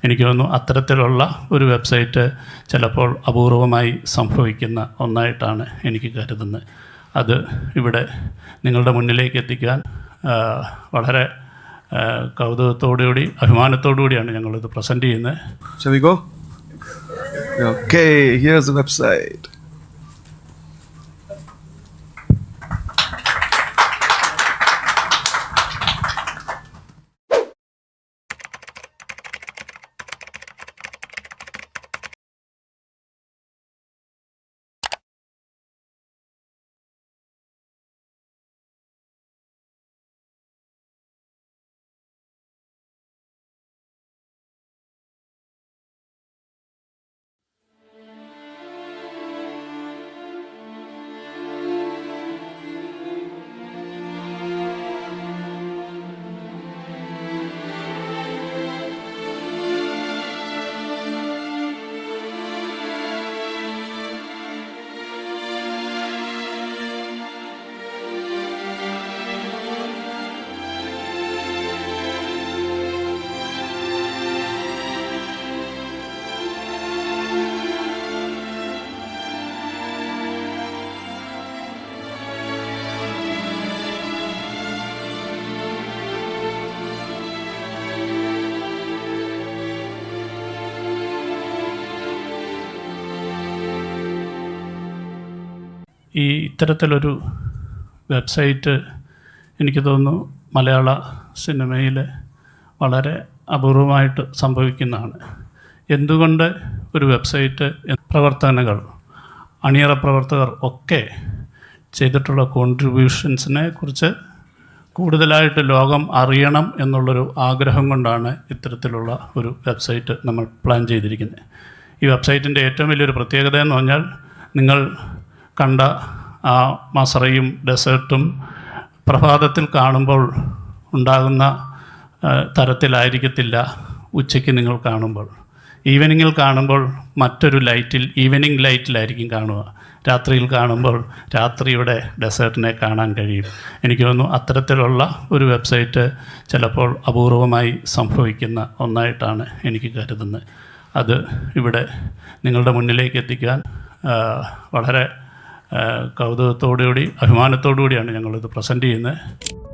എനിക്ക് തോന്നുന്നു അത്തരത്തിലുള്ള ഒരു വെബ്സൈറ്റ് ചിലപ്പോൾ അപൂർവമായി സംഭവിക്കുന്ന ഒന്നായിട്ടാണ് എനിക്ക് കരുതുന്നത്. അത് ഇവിടെ നിങ്ങളുടെ മുന്നിലേക്ക് എത്തിക്കാൻ വളരെ കൗതുകത്തോടുകൂടി അഭിമാനത്തോടുകൂടിയാണ് ഞങ്ങളിത് പ്രസൻറ്റ് ചെയ്യുന്നത്. Shall we go? Okay, here's the website. ഇത്തരത്തിലൊരു വെബ്സൈറ്റ് എനിക്ക് തോന്നുന്നു മലയാള സിനിമയിൽ വളരെ അപൂർവമായിട്ട് സംഭവിക്കുന്നതാണ്. എന്തുകൊണ്ട് ഒരു വെബ്സൈറ്റ് പ്രവർത്തനങ്ങൾ അണിയറ പ്രവർത്തകർ ഒക്കെ ചെയ്തിട്ടുള്ള കോൺട്രിബ്യൂഷൻസിനെ കുറിച്ച് കൂടുതലായിട്ട് ലോകം അറിയണം എന്നുള്ളൊരു ആഗ്രഹം കൊണ്ടാണ് ഇത്തരത്തിലുള്ള ഒരു വെബ്സൈറ്റ് നമ്മൾ പ്ലാൻ ചെയ്തിരിക്കുന്നത്. ഈ വെബ്സൈറ്റിൻ്റെ ഏറ്റവും വലിയൊരു പ്രത്യേകത എന്ന് പറഞ്ഞാൽ നിങ്ങൾ കണ്ട ആ മസറയും ഡെസേർട്ടും പ്രഭാതത്തിൽ കാണുമ്പോൾ ഉണ്ടാകുന്ന തരത്തിലായിരിക്കത്തില്ല ഉച്ചയ്ക്ക് നിങ്ങൾ കാണുമ്പോൾ. ഈവനിങ്ങിൽ കാണുമ്പോൾ മറ്റൊരു ലൈറ്റിൽ, ഈവനിങ് ലൈറ്റിലായിരിക്കും കാണുക. രാത്രിയിൽ കാണുമ്പോൾ രാത്രിയുടെ ഡെസേർട്ടിനെ കാണാൻ കഴിയും. എനിക്ക് തോന്നുന്നു അത്തരത്തിലുള്ള ഒരു വെബ്സൈറ്റ് ചിലപ്പോൾ അപൂർവമായി സംഭവിക്കുന്ന ഒന്നായിട്ടാണ് എനിക്ക് കരുതുന്നത്. അത് ഇവിടെ നിങ്ങളുടെ മുന്നിലേക്ക് എത്തിക്കാൻ വളരെ കൗതുകത്തോടുകൂടി അഭിമാനത്തോടുകൂടിയാണ് ഞങ്ങളിത് പ്രസൻറ്റ് ചെയ്യുന്നത്.